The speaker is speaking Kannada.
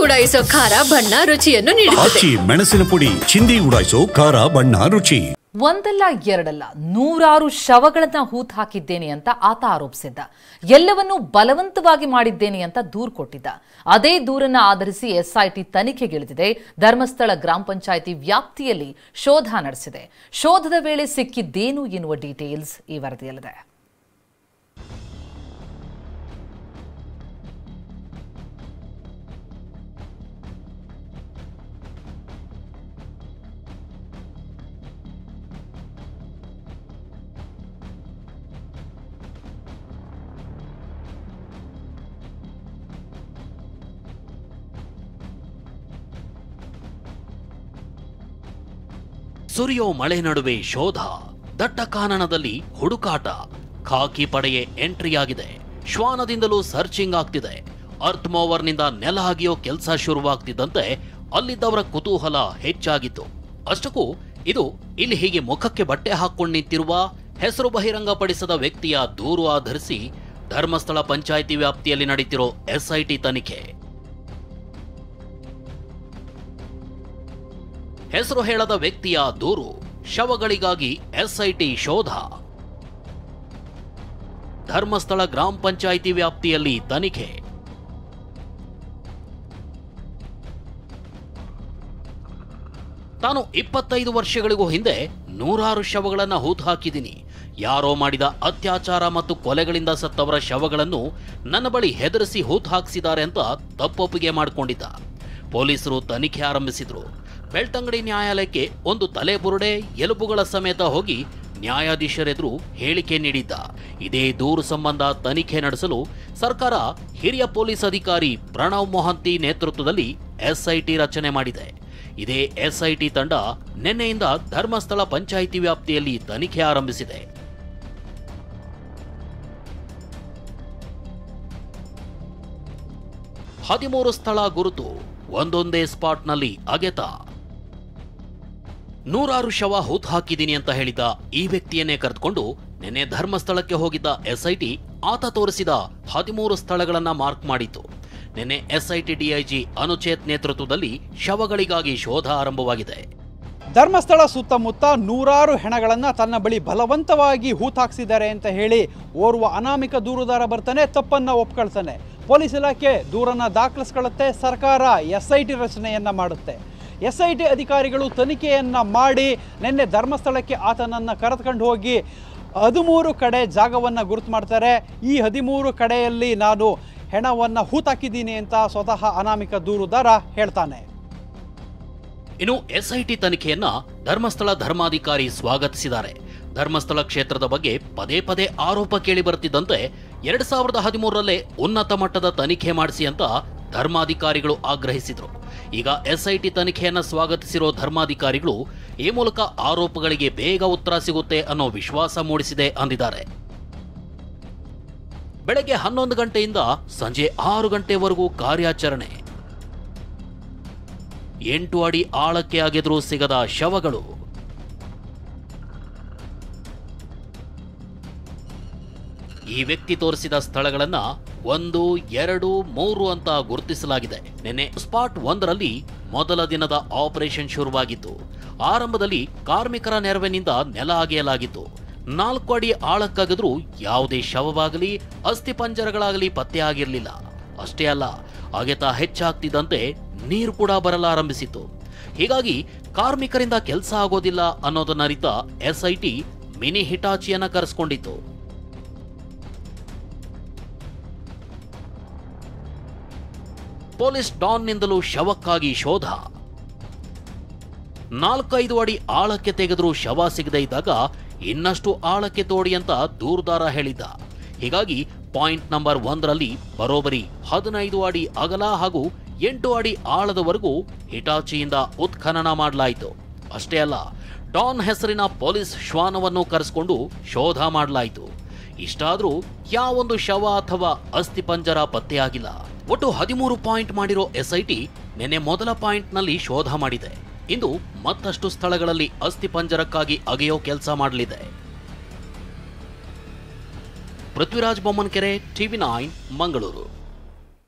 ಉಡಾಯಿಸೋ ಖಾರ ಬಣ್ಣ ರುಚಿಯನ್ನು ನೀಡುತ್ತದೆ. ಮೆಣಸಿನ ಪುಡಿ ಚಿಂದಿ ಉಡಾಯಿಸೋ ಖಾರ ಬಣ್ಣ ರುಚಿ. ಒಂದಲ್ಲ ಎರಡಲ್ಲ 100 ಶವಗಳನ್ನ ಹೂತ್ ಹಾಕಿದ್ದೇನೆ ಅಂತ ಆತ ಆರೋಪಿಸಿದ್ದ. ಎಲ್ಲವನ್ನೂ ಬಲವಂತವಾಗಿ ಮಾಡಿದ್ದೇನೆ ಅಂತ ದೂರು ಕೊಟ್ಟಿದ್ದ. ಅದೇ ದೂರನ್ನ ಆಧರಿಸಿ ಎಸ್ಐಟಿ ತನಿಖೆಗಿಳಿದಿದೆ. ಧರ್ಮಸ್ಥಳ ಗ್ರಾಮ ಪಂಚಾಯಿತಿ ವ್ಯಾಪ್ತಿಯಲ್ಲಿ ಶೋಧ ನಡೆಸಿದೆ. ಶೋಧದ ವೇಳೆ ಸಿಕ್ಕಿದ್ದೇನು ಎನ್ನುವ ಡೀಟೇಲ್ಸ್ ಈ ವರದಿಯಲ್ಲಿದೆ. ಸುರಿಯೋ ಮಳೆ ನಡುವೆ ಶೋಧ, ದಟ್ಟ ಕಾನನದಲ್ಲಿ ಹುಡುಕಾಟ, ಖಾಕಿ ಪಡೆಯೇ ಎಂಟ್ರಿಯಾಗಿದೆ. ಶ್ವಾನದಿಂದಲೂ ಸರ್ಚಿಂಗ್ ಆಗ್ತಿದೆ. ಅರ್ತ್ ಮೋವರ್ನಿಂದ ನೆಲ ಅಗೆಯೋ ಕೆಲಸ ಶುರುವಾಗ್ತಿದ್ದಂತೆ ಅಲ್ಲಿದ್ದವರ ಕುತೂಹಲ ಹೆಚ್ಚಾಗಿತ್ತು. ಅಷ್ಟಕ್ಕೂ ಇದು ಇಲ್ಲಿ ಹೀಗೆ ಮುಖಕ್ಕೆ ಬಟ್ಟೆ ಹಾಕೊಂಡು ನಿಂತಿರುವ ಹೆಸರು ಬಹಿರಂಗಪಡಿಸದ ವ್ಯಕ್ತಿಯ ದೂರು ಆಧರಿಸಿ ಧರ್ಮಸ್ಥಳ ಪಂಚಾಯಿತಿ ವ್ಯಾಪ್ತಿಯಲ್ಲಿ ನಡೀತಿರೋ ಎಸ್ಐಟಿ ತನಿಖೆ. ಹೆಸರು ಹೇಳದ ವ್ಯಕ್ತಿಯ ದೂರು, ಶವಗಳಿಗಾಗಿ ಎಸ್ಐಟಿ ಶೋಧ. ಧರ್ಮಸ್ಥಳ ಗ್ರಾಮ ಪಂಚಾಯಿತಿ ವ್ಯಾಪ್ತಿಯಲ್ಲಿ ತನಿಖೆ. ತಾನು 25 ವರ್ಷಗಳಿಗೂ ಹಿಂದೆ 100 ಶವಗಳನ್ನ ಹೂತು ಹಾಕಿದ್ದೀನಿ. ಯಾರೋ ಮಾಡಿದ ಅತ್ಯಾಚಾರ ಮತ್ತು ಕೊಲೆಗಳಿಂದ ಸತ್ತವರ ಶವಗಳನ್ನು ನನ್ನ ಬಳಿ ಹೆದರಿಸಿ ಹೂತು ಹಾಕಿಸಿದ್ದಾರೆ ಅಂತ ತಪ್ಪೊಪ್ಪಿಗೆ ಮಾಡಿಕೊಂಡಿದ್ದ. ಪೊಲೀಸರು ತನಿಖೆ ಆರಂಭಿಸಿದ್ರು. ಬೆಳ್ತಂಗಡಿ ನ್ಯಾಯಾಲಯಕ್ಕೆ ಒಂದು ತಲೆಬುರುಡೆ ಎಲುಬುಗಳ ಸಮೇತ ಹೋಗಿ ನ್ಯಾಯಾಧೀಶರೆದುರು ಹೇಳಿಕೆ ನೀಡಿದ್ದ. ಇದೇ ದೂರು ಸಂಬಂಧ ತನಿಖೆ ನಡೆಸಲು ಸರ್ಕಾರ ಹಿರಿಯ ಪೊಲೀಸ್ ಅಧಿಕಾರಿ ಪ್ರಣವ್ ಮೊಹಂತಿ ನೇತೃತ್ವದಲ್ಲಿ ಎಸ್ಐಟಿ ರಚನೆ ಮಾಡಿದೆ. ಇದೇ ಎಸ್ಐಟಿ ತಂಡ ನಿನ್ನೆಯಿಂದ ಧರ್ಮಸ್ಥಳ ಪಂಚಾಯಿತಿ ವ್ಯಾಪ್ತಿಯಲ್ಲಿ ತನಿಖೆ ಆರಂಭಿಸಿದೆ. ಹದಿಮೂರು ಸ್ಥಳ ಗುರುತು, ಒಂದೊಂದೇ ಸ್ಪಾಟ್ನಲ್ಲಿ ಅಗೆತ. 100 ಶವ ಹೂತು ಹಾಕಿದ್ದೀನಿ ಅಂತ ಹೇಳಿದ ಈ ವ್ಯಕ್ತಿಯನ್ನೇ ಕರೆದುಕೊಂಡು ನಿನ್ನೆ ಧರ್ಮಸ್ಥಳಕ್ಕೆ ಹೋಗಿದ್ದ ಎಸ್ಐಟಿ ಆತ ತೋರಿಸಿದ 13 ಸ್ಥಳಗಳನ್ನ ಮಾರ್ಕ್ ಮಾಡಿತ್ತು. ನಿನ್ನೆ ಎಸ್ಐಟಿ ಡಿಐಜಿ ಅನುಚೇತ್ ನೇತೃತ್ವದಲ್ಲಿ ಶವಗಳಿಗಾಗಿ ಶೋಧ ಆರಂಭವಾಗಿದೆ. ಧರ್ಮಸ್ಥಳ ಸುತ್ತಮುತ್ತ 100 ಹೆಣಗಳನ್ನು ತನ್ನ ಬಳಿ ಬಲವಂತವಾಗಿ ಹೂತಾಕ್ಸಿದ್ದಾರೆ ಅಂತ ಹೇಳಿ ಓರ್ವ ಅನಾಮಿಕ ದೂರುದಾರ ಬರ್ತಾನೆ, ತಪ್ಪನ್ನ ಒಪ್ಕೊಳ್ತಾನೆ. ಪೊಲೀಸ್ ಇಲಾಖೆ ದೂರನ್ನ ದಾಖಲಿಸ್ಕೊಳ್ಳುತ್ತೆ. ಸರ್ಕಾರ ಎಸ್ಐಟಿ ರಚನೆಯನ್ನ ಮಾಡುತ್ತೆ. ಎಸ್ಐಟಿ ಅಧಿಕಾರಿಗಳು ತನಿಖೆಯನ್ನ ಮಾಡಿ ನಿನ್ನೆ ಧರ್ಮಸ್ಥಳಕ್ಕೆ ಆತನನ್ನು ಕರೆದುಕೊಂಡು ಹೋಗಿ 13 ಕಡೆ ಜಾಗವನ್ನು ಗುರುತು ಮಾಡ್ತಾರೆ. ಈ 13 ಕಡೆಯಲ್ಲಿ ನಾನು ಹೆಣವನ್ನು ಹೂತಾಕಿದ್ದೀನಿ ಅಂತ ಸ್ವತಃ ಅನಾಮಿಕ ದೂರುದಾರ ಹೇಳ್ತಾನೆ. ಇನ್ನು ಎಸ್ಐಟಿ ತನಿಖೆಯನ್ನ ಧರ್ಮಸ್ಥಳ ಧರ್ಮಾಧಿಕಾರಿ ಸ್ವಾಗತಿಸಿದ್ದಾರೆ. ಧರ್ಮಸ್ಥಳ ಕ್ಷೇತ್ರದ ಬಗ್ಗೆ ಪದೇ ಪದೇ ಆರೋಪ ಕೇಳಿ ಬರುತ್ತಿದ್ದಂತೆ 2013ರಲ್ಲೇ ಉನ್ನತ ಮಟ್ಟದ ತನಿಖೆ ಮಾಡಿಸಿ ಅಂತ ಧರ್ಮಾಧಿಕಾರಿಗಳು ಆಗ್ರಹಿಸಿದ್ರು. ಈಗ ಎಸ್ಐಟಿ ತನಿಖೆಯನ್ನ ಸ್ವಾಗತಿಸಿರೋ ಧರ್ಮಾಧಿಕಾರಿಗಳು ಈ ಮೂಲಕ ಆರೋಪಗಳಿಗೆ ಬೇಗ ಉತ್ತರ ಸಿಗುತ್ತೆ ಅನ್ನೋ ವಿಶ್ವಾಸ ಮೂಡಿಸಿದೆ ಅಂದಿದ್ದಾರೆ. ಬೆಳಗ್ಗೆ 11 ಗಂಟೆಯಿಂದ ಸಂಜೆ 6 ಗಂಟೆವರೆಗೂ ಕಾರ್ಯಾಚರಣೆ. 8 ಅಡಿ ಆಳಕ್ಕೆ ಅಗೆದರೂ ಸಿಗದ ಶವಗಳು. ಈ ವ್ಯಕ್ತಿ ತೋರಿಸಿದ ಸ್ಥಳಗಳನ್ನ 1, 2, 3 ಅಂತ ಗುರುತಿಸಲಾಗಿದೆ. ನಿನ್ನೆ ಸ್ಪಾಟ್ 1ರಲ್ಲಿ ಮೊದಲ ದಿನದ ಆಪರೇಷನ್ ಶುರುವಾಗಿತ್ತು. ಆರಂಭದಲ್ಲಿ ಕಾರ್ಮಿಕರ ನೆರವಿನಿಂದ ನೆಲ ಅಗೆಯಲಾಗಿತ್ತು. 4 ಅಡಿ ಆಳಕ್ಕಾಗಿದ್ರೂ ಯಾವುದೇ ಶವವಾಗಲಿ ಅಸ್ಥಿಪಂಜರಗಳಾಗಲಿ ಪತ್ತೆಯಾಗಿರಲಿಲ್ಲ. ಅಷ್ಟೇ ಅಲ್ಲ, ಅಗೆತ ಹೆಚ್ಚಾಗ್ತಿದ್ದಂತೆ ನೀರು ಕೂಡ ಬರಲಾರಂಭಿಸಿತು. ಹೀಗಾಗಿ ಕಾರ್ಮಿಕರಿಂದ ಕೆಲಸ ಆಗೋದಿಲ್ಲ ಅನ್ನೋದನ್ನರಿತ ಎಸ್ಐಟಿ ಮಿನಿ ಹಿಟಾಚಿಯನ್ನ ಕರೆಸಿಕೊಂಡಿತ್ತು. ಪೊಲೀಸ್ ಡಾನ್ನಿಂದಲೂ ಶವಕ್ಕಾಗಿ ಶೋಧ. 4-5 ಅಡಿ ಆಳಕ್ಕೆ ತೆಗೆದರೂ ಶವ ಸಿಗದೇ ಇದ್ದಾಗ ಇನ್ನಷ್ಟು ಆಳಕ್ಕೆ ತೋಡಿ ಅಂತ ದೂರುದಾರ ಹೇಳಿದ್ದ. ಹೀಗಾಗಿ ಪಾಯಿಂಟ್ ನಂಬರ್ 1ರಲ್ಲಿ ಬರೋಬರಿ 15 ಅಡಿ ಅಗಲ ಹಾಗೂ 8 ಅಡಿ ಆಳದವರೆಗೂ ಹಿಟಾಚಿಯಿಂದ ಉತ್ಖನನ ಮಾಡಲಾಯಿತು. ಅಷ್ಟೇ ಅಲ್ಲ, ಡಾನ್ ಹೆಸರಿನ ಪೊಲೀಸ್ ಶ್ವಾನವನ್ನು ಕರೆಸಿಕೊಂಡು ಶೋಧ ಮಾಡಲಾಯಿತು. ಇಷ್ಟಾದ್ರೂ ಯಾವೊಂದು ಶವ ಅಥವಾ ಅಸ್ಥಿಪಂಜರ ಪತ್ತೆಯಾಗಿಲ್ಲ. ಒಟ್ಟು 13 ಪಾಯಿಂಟ್ ಮಾಡಿರೋ ಎಸ್ಐಟಿ ನಿನ್ನೆ ಮೊದಲ ಪಾಯಿಂಟ್ನಲ್ಲಿ ಶೋಧ ಮಾಡಿದೆ. ಇಂದು ಮತ್ತಷ್ಟು ಸ್ಥಳಗಳಲ್ಲಿ ಅಸ್ಥಿಪಂಜರಕ್ಕಾಗಿ ಅಗೆಯೋ ಕೆಲಸ ಮಾಡಲಿದೆ. ಪೃಥ್ವಿರಾಜ್ ಬೊಮ್ಮನಕೆರೆ, TV9 ಮಂಗಳೂರು.